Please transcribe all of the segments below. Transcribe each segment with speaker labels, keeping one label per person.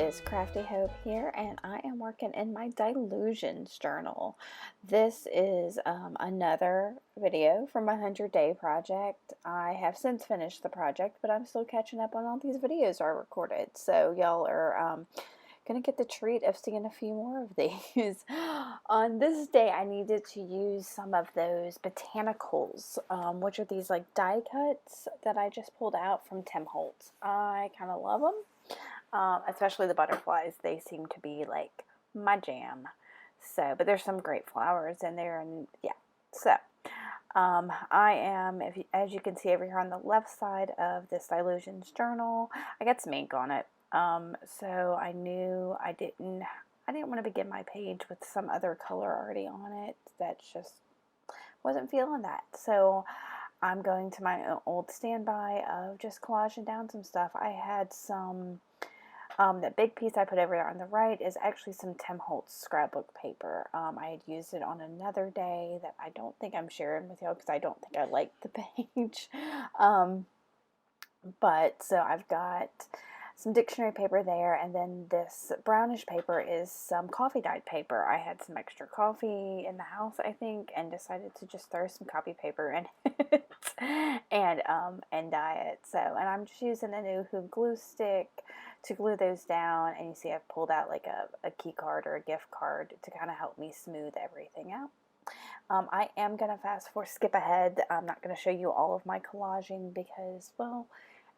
Speaker 1: is Crafty Hope here, and I am working in my Dylusions journal. This is another video from my 100-day project. I have since finished the project, but I'm still catching up on all these videos I recorded. So y'all are gonna get the treat of seeing a few more of these. On this day, I needed to use some of those Botanicals, which are these like die cuts that I just pulled out from Holtz. I kind of love them. Especially the butterflies. They seem to be like my jam. So, but there's some great flowers in there, and yeah. So, I am, as you can see over here on the left side of this Dylusions journal, I got some ink on it. So I knew I didn't want to begin my page with some other color already on it. That just wasn't feeling that. So I'm going to my old standby of just collaging down some stuff. I had some. That big piece I put over there on the right is actually some Holtz scrapbook paper. I had used it on another day that I don't think I'm sharing with y'all because I don't think I liked the page. But so I've got some dictionary paper there, and then this brownish paper is some coffee dyed paper. I had some extra coffee in the house, I think, and decided to just throw some copy paper in it and dye it. So, and I'm just using a new glue stick to glue those down, and you see I've pulled out like a key card or a gift card to kind of help me smooth everything out. I am going to skip ahead. I'm not going to show you all of my collaging because, well,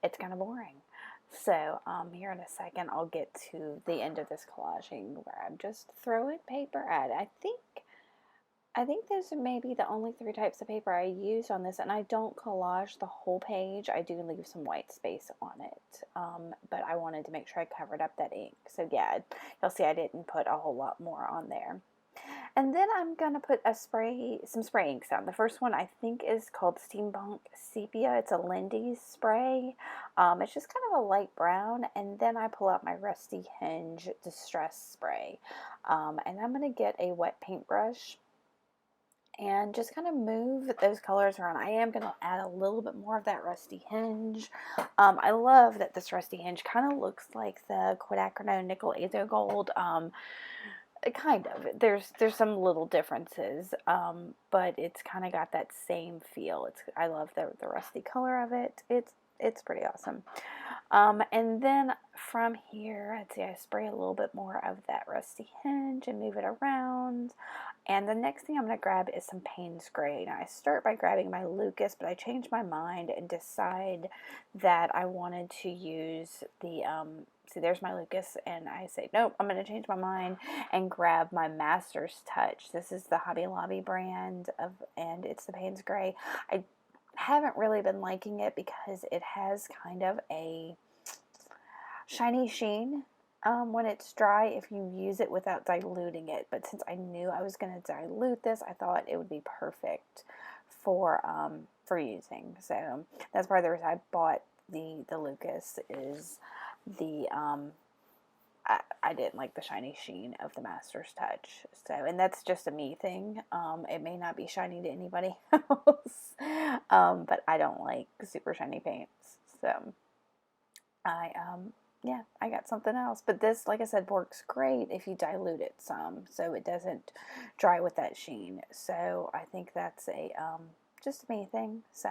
Speaker 1: it's kind of boring. So here in a second, I'll get to the end of this collaging where I'm just throwing paper at it. I think those are maybe the only 3 types of paper I use on this, and I don't collage the whole page. I do leave some white space on it, but I wanted to make sure I covered up that ink. So yeah, you'll see I didn't put a whole lot more on there. And then I'm going to put some spray inks down. The first one I think is called Steampunk Sepia. It's a Lindy's spray. It's just kind of a light brown. And then I pull out my Rusty Hinge Distress Spray. And I'm going to get a wet paintbrush and just kind of move those colors around. I am going to add a little bit more of that Rusty Hinge. I love that this Rusty Hinge kind of looks like the Quatacrono Nickel Azo Gold. Kind of. There's some little differences, but it's kind of got that same feel. I love the rusty color of it. It's pretty awesome. And then from here, let's see, I spray a little bit more of that Rusty Hinge and move it around. And the next thing I'm going to grab is some Payne's Gray. Now, I start by grabbing my Lucas, but I changed my mind and decide that I wanted to use the, see, there's my Lucas, and I say, nope, I'm going to change my mind and grab my Master's Touch. This is the Hobby Lobby brand, and it's the Payne's Gray. I haven't really been liking it because it has kind of a shiny sheen when it's dry if you use it without diluting it. But since I knew I was going to dilute this, I thought it would be perfect for using. So that's part of the reason I bought the Lucas is the I didn't like the shiny sheen of the Master's Touch. So, and that's just a me thing. It may not be shiny to anybody else, but I don't like super shiny paints. So yeah, I got something else. But this, like I said, works great if you dilute it some, so it doesn't dry with that sheen. So I think that's a just a me thing. So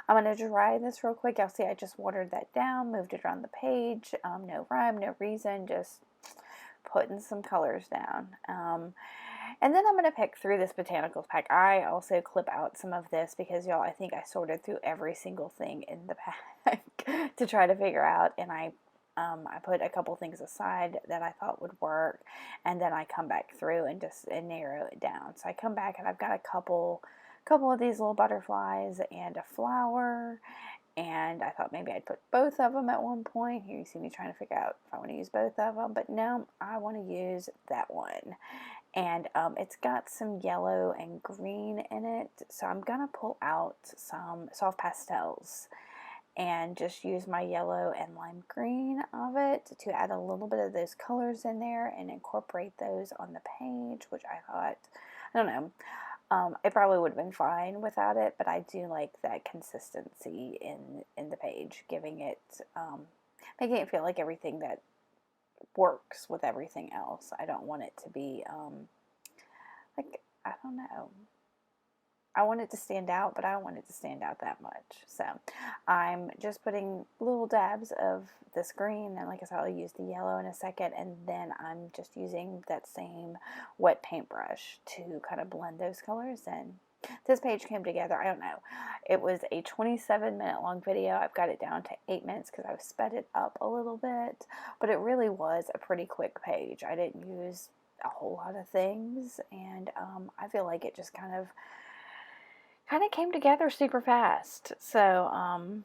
Speaker 1: I'm going to dry this real quick. Y'all see I just watered that down, moved it around the page. No rhyme, no reason, just putting some colors down. And then I'm going to pick through this Botanicals pack. I also clip out some of this because, y'all, I think I sorted through every single thing in the pack to try to figure out, and I put a couple things aside that I thought would work, and then I come back through and just narrow it down. So I come back and I've got a couple of these little butterflies and a flower, and I thought maybe I'd put both of them at one point. Here you see me trying to figure out if I want to use both of them, but no, I want to use that one. And it's got some yellow and green in it, so I'm going to pull out some soft pastels and just use my yellow and lime green of it to add a little bit of those colors in there and incorporate those on the page, which I thought, I don't know, it probably would have been fine without it, but I do like that consistency in the page, giving it, making it feel like everything that works with everything else. I don't want it to be, like, I don't know. I want it to stand out, but I don't want it to stand out that much. So I'm just putting little dabs of this green, and like I said, I'll use the yellow in a second, and then I'm just using that same wet paintbrush to kind of blend those colors in. This page came together, I don't know, it was a 27-minute long video. I've got it down to 8 minutes because I've sped it up a little bit, but it really was a pretty quick page. I didn't use a whole lot of things, and I feel like it just kind of came together super fast. So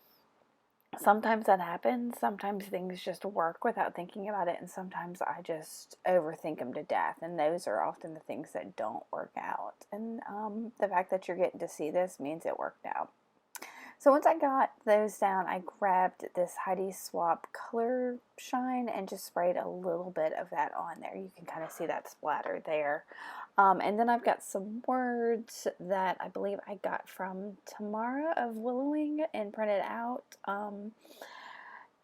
Speaker 1: sometimes that happens. Sometimes things just work without thinking about it, and sometimes I just overthink them to death, and those are often the things that don't work out. And the fact that you're getting to see this means it worked out. So once I got those down, I grabbed this Heidi Swapp Color Shine and just sprayed a little bit of that on there. You can kind of see that splatter there. And then I've got some words that I believe I got from Tamara of Willowing and printed out,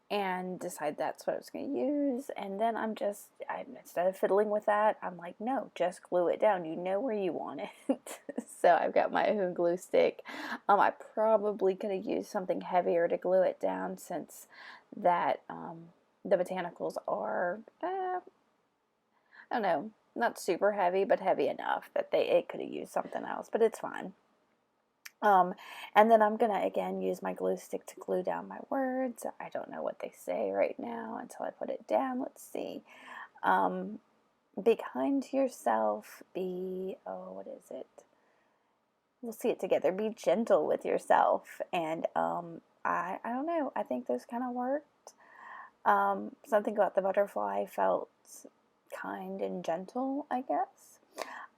Speaker 1: and decide that's what I was going to use. And then instead of fiddling with that, I'm like, no, just glue it down. You know where you want it. So I've got my glue stick. I probably could have used something heavier to glue it down, since that the Botanicals are, I don't know, not super heavy, but heavy enough that it could have used something else, but it's fine. And then I'm going to, again, use my glue stick to glue down my words. I don't know what they say right now until I put it down. Let's see. Be kind to yourself. What is it? We'll see it together. Be gentle with yourself. And I don't know. I think those kind of worked. Something about the butterfly felt kind and gentle, I guess.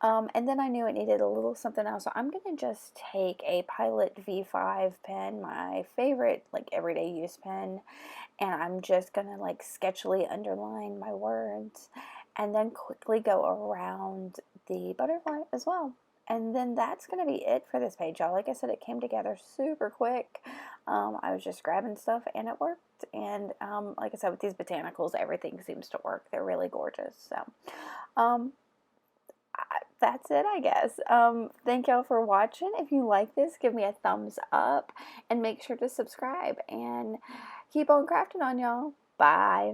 Speaker 1: And then I knew it needed a little something else, so I'm going to just take a Pilot V5 pen, my favorite, like, everyday use pen, and I'm just going to, like, sketchily underline my words, and then quickly go around the butterfly as well. And then that's going to be it for this page, y'all. Like I said, it came together super quick. I was just grabbing stuff, and it worked. And like I said, with these Botanicals, everything seems to work. They're really gorgeous. So, that's it, I guess. Thank y'all for watching. If you like this, give me a thumbs up and make sure to subscribe, and keep on crafting on, y'all. Bye.